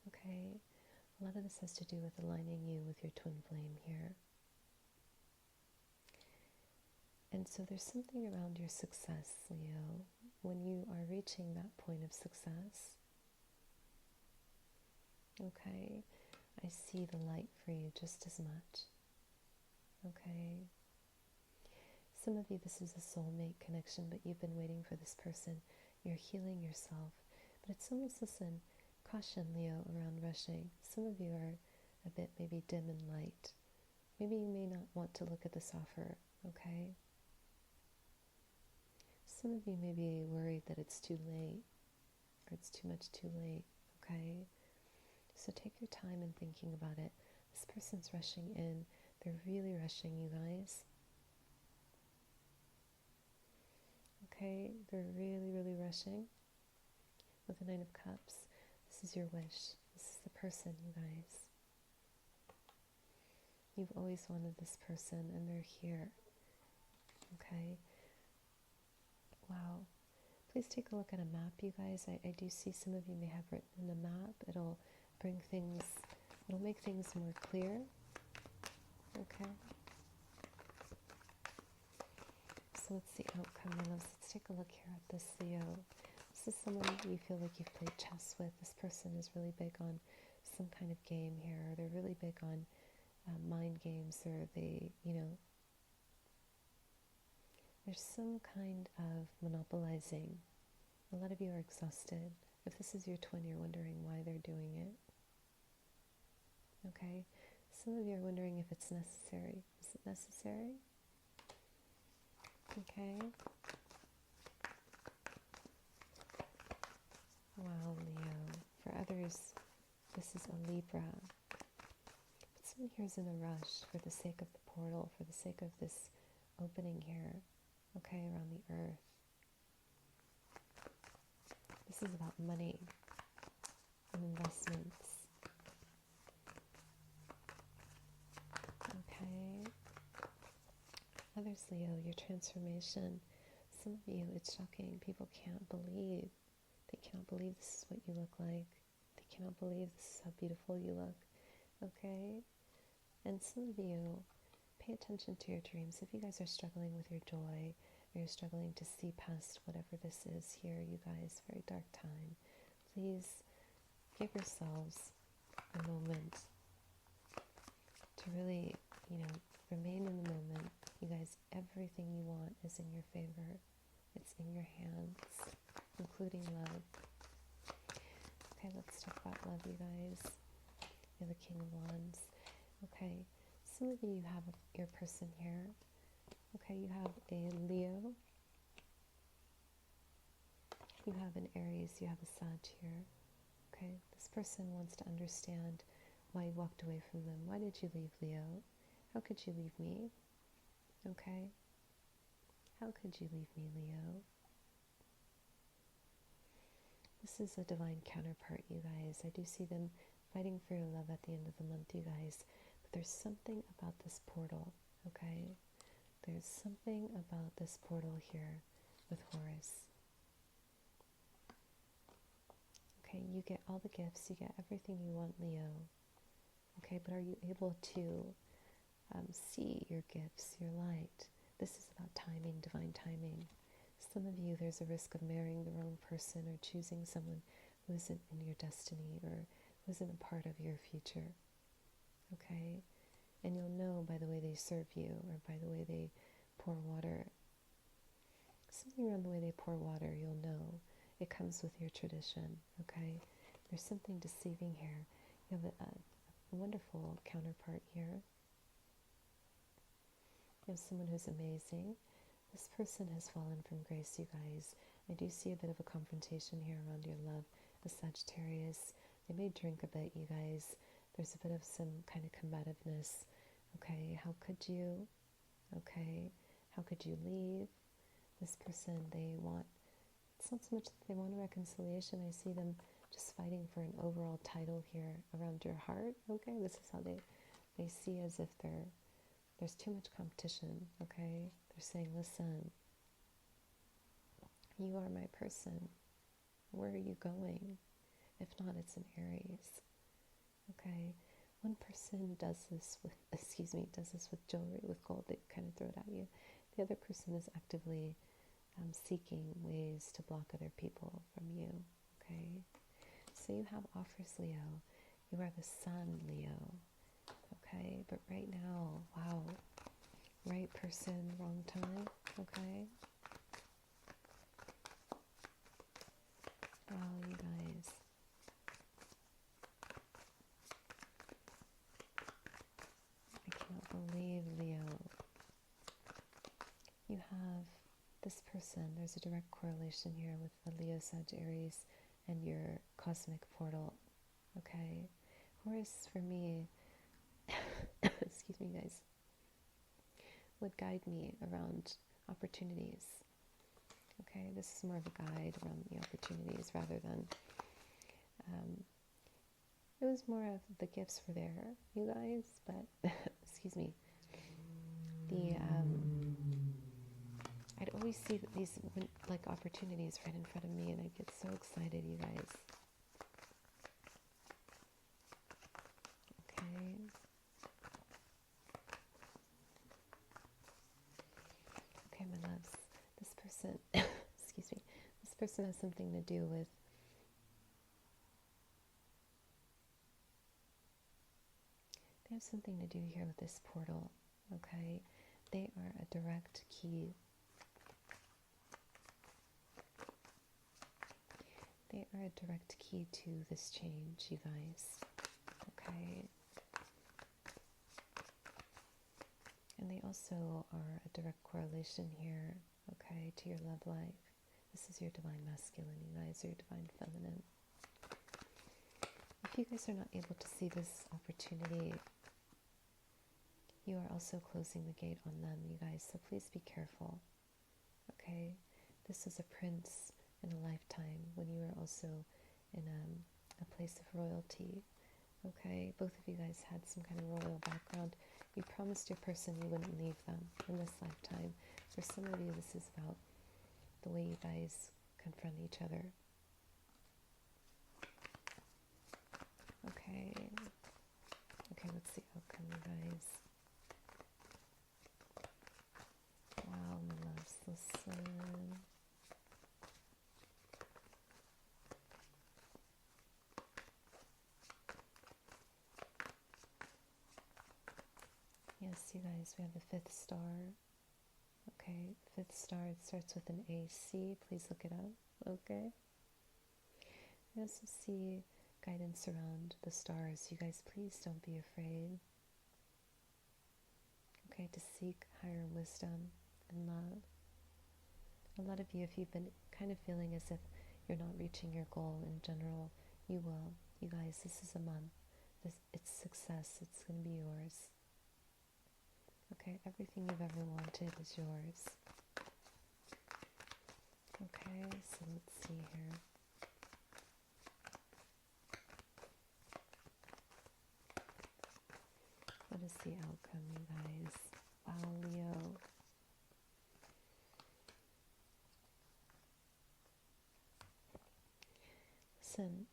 Okay, a lot of this has to do with aligning you with your twin flame here. And so there's something around your success, Leo, when you are reaching that point of success. Okay, I see the light for you just as much. Okay, Some of you, this is a soulmate connection, but you've been waiting for this person. You're healing yourself. But it's almost, listen, caution, Leo, around rushing. Some of you are a bit maybe dim in light. Maybe you may not want to look at this offer, okay? Some of you may be worried that it's too late, or it's too much too late, okay? So take your time in thinking about it. This person's rushing in. They're really rushing, you guys. Okay, they're really, really rushing. With the Nine of Cups, this is your wish. This is the person, you guys. You've always wanted this person, and they're here. Okay? Wow. Please take a look at a map, you guys. I do see some of you may have written in the map. It'll bring things, it'll make things more clear. Okay? So what's the outcome, my loves? Let's take a look here at this, Leo. This is someone you feel like you've played chess with. This person is really big on some kind of game here. Or they're really big on mind games, or they, there's some kind of monopolizing. A lot of you are exhausted. If this is your twin, you're wondering why they're doing it. Okay? Some of you are wondering if it's necessary. Is it necessary? Okay? Wow, Leo. For others, this is a Libra. But someone here is in a rush for the sake of the portal, for the sake of this opening here, okay, around the earth. This is about money and investments. Okay. Others, Leo, your transformation. Some of you, it's shocking. People can't believe. They cannot believe this is what you look like. They cannot believe this is how beautiful you look. Okay? And some of you, pay attention to your dreams. If you guys are struggling with your joy, or you're struggling to see past whatever this is here, you guys, very dark time, please give yourselves a moment to really, remain in the moment. You guys, everything you want is in your favor. It's in your hands, including love. Okay, let's talk about love, you guys. You're the King of Wands. Okay, some of you have your person here. Okay, you have a Leo. You have an Aries. You have a Sag here. Okay, this person wants to understand why you walked away from them. Why did you leave, Leo? How could you leave me? Okay? How could you leave me, Leo? This is a divine counterpart, you guys. I do see them fighting for your love at the end of the month, you guys. But there's something about this portal, okay? There's something about this portal here with Horus. Okay, you get all the gifts, you get everything you want, Leo. Okay, but are you able to see your gifts, your light? This is about timing, divine timing. Some of you, there's a risk of marrying the wrong person, or choosing someone who isn't in your destiny, or who isn't a part of your future. Okay? And you'll know by the way they serve you, or by the way they pour water. Something around the way they pour water, you'll know. It comes with your tradition, okay? There's something deceiving here. You have a wonderful counterpart here. You have someone who's amazing. This person has fallen from grace, you guys. I do see a bit of a confrontation here around your love. The Sagittarius, they may drink a bit, you guys. There's a bit of some kind of combativeness. Okay, how could you? Okay, how could you leave? This person, it's not so much that they want a reconciliation. I see them just fighting for an overall title here around your heart. Okay, this is how they see as if there's too much competition. Okay, they're saying, listen, you are my person. Where are you going? If not, it's an Aries. Okay, one person does this with jewelry, with gold. They kind of throw it at you. The other person is actively seeking ways to block other people from you. Okay, so you have offers, Leo. You are the sun, Leo. Okay, but right now, wow, right person, wrong time, okay? Wow, you guys. I cannot believe, Leo. You have this person. There's a direct correlation here with the Leo, Sag, Aries, and your cosmic portal, okay? Horus, for me, excuse me, guys, would guide me around opportunities. Okay, this is more of a guide around the opportunities rather than, it was more of the gifts were there, you guys, but, excuse me, I'd always see these, like, opportunities right in front of me, and I'd get so excited, you guys. Okay. Okay, my loves, this person, excuse me, this person has something to do with they have something to do here with this portal, okay? They are a direct key. They are a direct key to this change, you guys, okay? And they also are a direct correlation here, okay, to your love life. This is your divine masculine, you guys, or your divine feminine. If you guys are not able to see this opportunity, you are also closing the gate on them, you guys, so please be careful, okay? This is a prince in a lifetime when you are also in a place of royalty, okay? Both of you guys had some kind of royal background. You promised your person you wouldn't leave them in this lifetime. For some of you, this is about the way you guys confront each other. Okay. Okay, let's see outcome, you guys. Wow, my loves, listen. Yes, you guys, we have the 5th star. Okay, 5th star, it starts with an AC. Please look it up, okay? We also see guidance around the stars. You guys, please don't be afraid. Okay, to seek higher wisdom and love. A lot of you, if you've been kind of feeling as if you're not reaching your goal in general, you will. You guys, this is a month. It's success. It's going to be yours. Okay, everything you've ever wanted is yours. Okay, so let's see here. What is the outcome, you guys? Wow, Leo. Listen.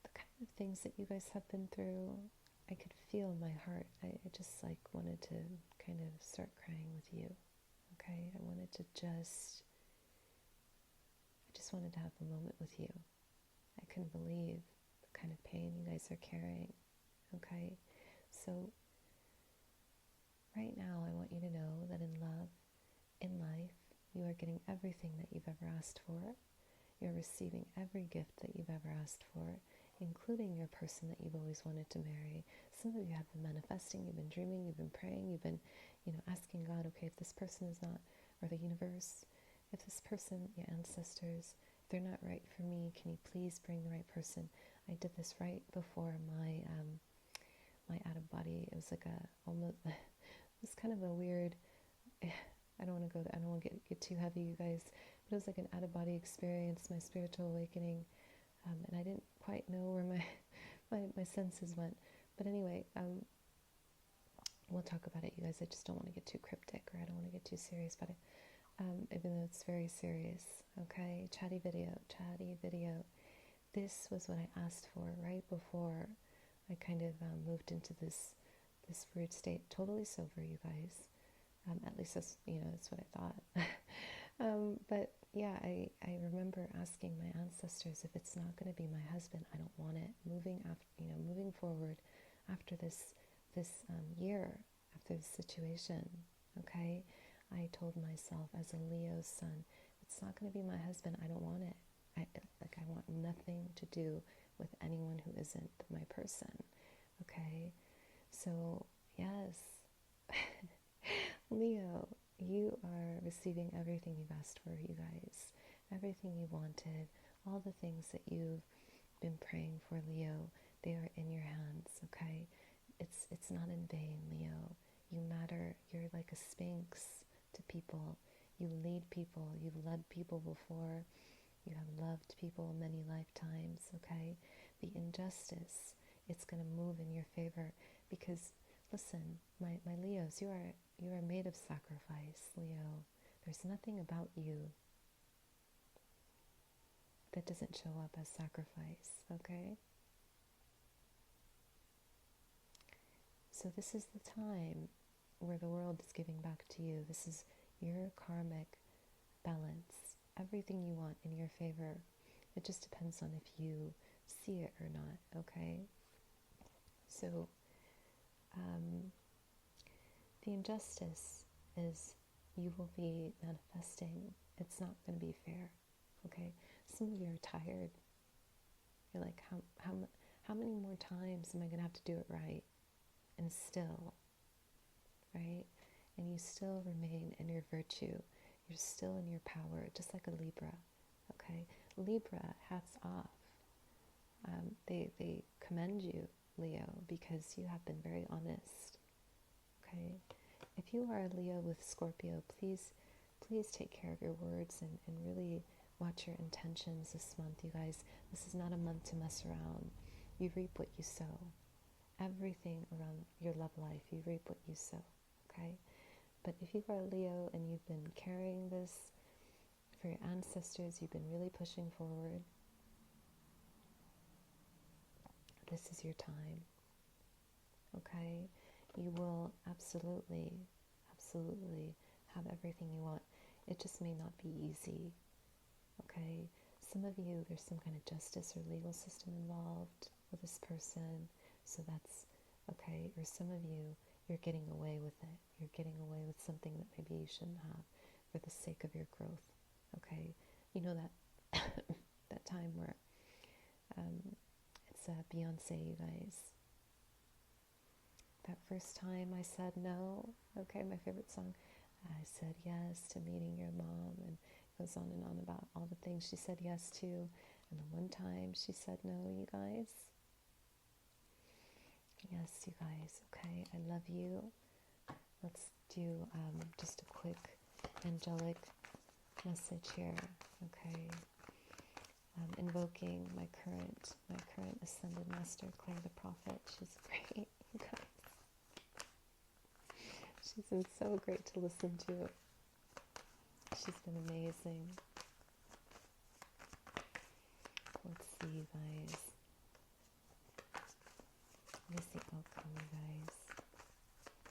The kind of things that you guys have been through, I could feel in my heart. I just like wanted to kind of start crying with you. Okay, I just wanted to have a moment with you. I couldn't believe the kind of pain you guys are carrying. Okay, so right now I want you to know that in love, in life, you are getting everything that you've ever asked for. You're receiving every gift that you've ever asked for, including your person that you've always wanted to marry. Some of you have been manifesting, you've been dreaming, you've been praying, you've been, asking God, okay, if this person is not, or the universe, if this person, your ancestors, if they're not right for me, can you please bring the right person? I did this right before my out of body. It was like almost, it was kind of a weird, I don't want to go there, I don't want to get too heavy, you guys, but it was like an out of body experience, my spiritual awakening, and I didn't quite know where my senses went. But anyway, we'll talk about it, you guys. I just don't want to get too cryptic, or I don't want to get too serious about it, even though it's very serious. Okay, chatty video. This was what I asked for right before I kind of moved into this weird state. Totally sober, you guys. At least that's what I thought. But yeah, I remember asking my ancestors, if it's not going to be my husband, I don't want it. Moving forward after this year, after this situation, okay? I told myself as a Leo sun, it's not going to be my husband, I don't want it. I want nothing to do with anyone who isn't my person, okay? So, yes, Leo, you are receiving everything you've asked for, you guys. Everything you wanted, all the things that you've been praying for, Leo, they are in your hands, okay? It's not in vain, Leo. You matter. You're like a sphinx to people. You lead people. You've led people before. You have loved people many lifetimes, okay? The injustice, it's going to move in your favor because, listen, my Leos, you are made of sacrifice, Leo. There's nothing about you that doesn't show up as sacrifice, okay? So this is the time where the world is giving back to you. This is your karmic balance. Everything you want in your favor. It just depends on if you see it or not, okay? So the injustice is you will be manifesting. It's not going to be fair, okay? Some of you are tired. You're like, how many more times am I going to have to do it right? And still, right? And you still remain in your virtue. You're still in your power, just like a Libra, okay? Libra, hats off. They commend you, Leo, because you have been very honest, okay? If you are a Leo with Scorpio, please take care of your words and really watch your intentions this month, you guys. This is not a month to mess around. You reap what you sow. Everything around your love life, you reap what you sow, okay? But if you are a Leo and you've been carrying this for your ancestors, you've been really pushing forward, this is your time, okay? You will absolutely have everything you want. It just may not be easy, okay? Some of you, there's some kind of justice or legal system involved with this person, so that's okay. Or some of you, you're getting away with it. You're getting away with something that maybe you shouldn't have for the sake of your growth, okay? You know that that time where it's Beyonce, you guys. That first time I said no, okay, my favorite song, I said yes to meeting your mom, and it goes on and on about all the things she said yes to, and the one time she said no, you guys. Yes, you guys, okay, I love you. Let's do just a quick angelic message here, okay? Invoking my current ascended master, Claire the Prophet. She's great, you guys. She's been so great to listen to. She's been amazing. Let's see, you guys. What is the outcome, you guys?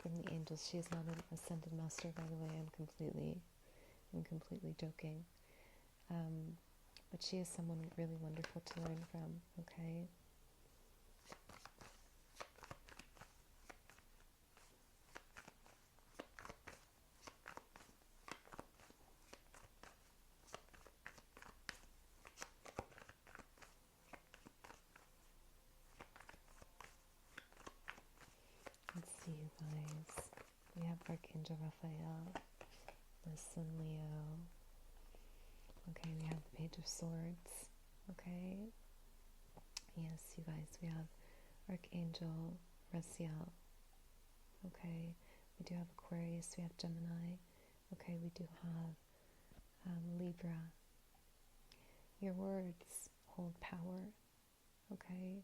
From the angels. She is not an ascended master, by the way. I'm completely joking. But she is someone really wonderful to learn from, okay? Let's see, you guys. We have Archangel Raphael. Listen, Leo. Okay, we have the Page of Swords. Okay. Yes, you guys, we have Archangel Raziel. Okay. We do have Aquarius, we have Gemini. Okay, we do have Libra. Your words hold power. Okay.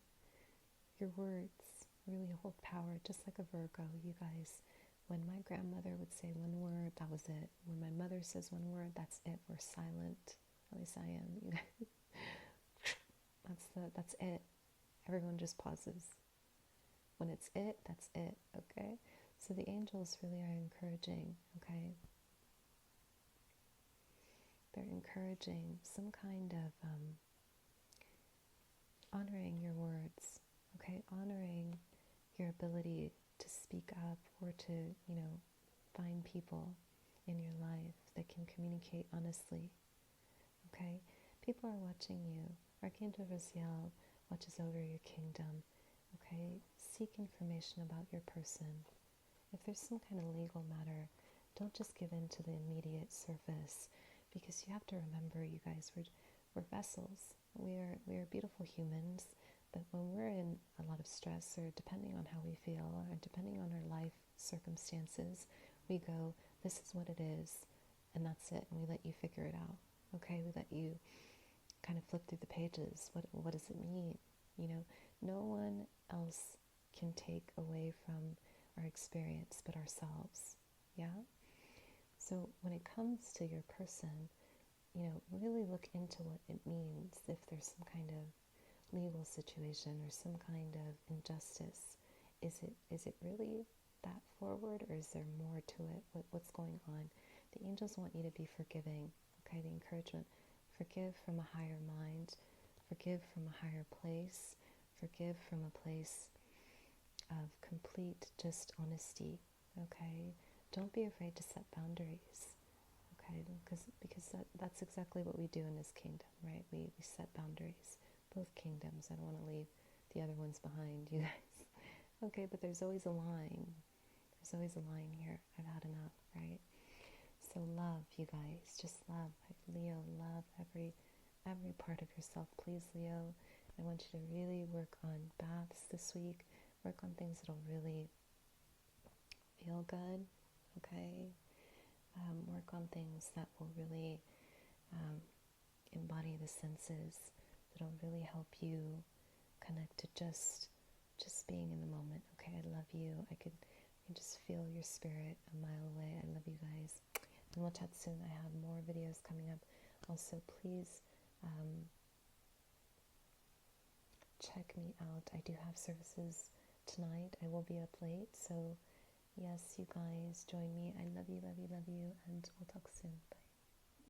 Your words really hold power, just like a Virgo, you guys. When my grandmother would say one word, that was it. When my mother says one word, that's it. We're silent. At least I am, you guys. That's it. Everyone just pauses. When it's it, that's it, okay? So the angels really are encouraging, okay? They're they're encouraging some kind of honoring your words, okay? Honoring your ability to speak up or to, find people in your life that can communicate honestly, okay? People are watching you. Archangel Raziel watches over your kingdom, okay? Seek information about your person. If there's some kind of legal matter, don't just give in to the immediate surface, because you have to remember, you guys, we're vessels. We are beautiful humans, but when we're in a lot of stress, or depending on how we feel, or depending on our life circumstances, we go, this is what it is, and that's it, and we let you figure it out, okay? We let you kind of flip through the pages. What does it mean? No one else can take away from our experience but ourselves, yeah? So when it comes to your person, really look into what it means. If there's some kind of legal situation or some kind of injustice, is it really that forward, or is there more to it? What's going on? The angels want you to be forgiving, okay? The encouragement, forgive from a higher mind, forgive from a higher place, forgive from a place of complete just honesty, okay? Don't be afraid to set boundaries, okay? Because that's exactly what we do in this kingdom, right? We set boundaries, both kingdoms. I don't want to leave the other ones behind, you guys. Okay, but there's always a line. There's always a line here. I've had enough, right? So love, you guys. Just love. Leo, love every part of yourself. Please, Leo, I want you to really work on baths this week. Work on things that'll really feel good, okay? Work on things that will really embody the senses, that'll really help you connect to just being in the moment, okay? I love you. I can just feel your spirit a mile away. I love you guys. And we'll chat soon. I have more videos coming up. Also, please check me out. I do have services tonight. I will be up late. So, yes, you guys, join me. I love you, love you, love you. And we'll talk soon. Bye.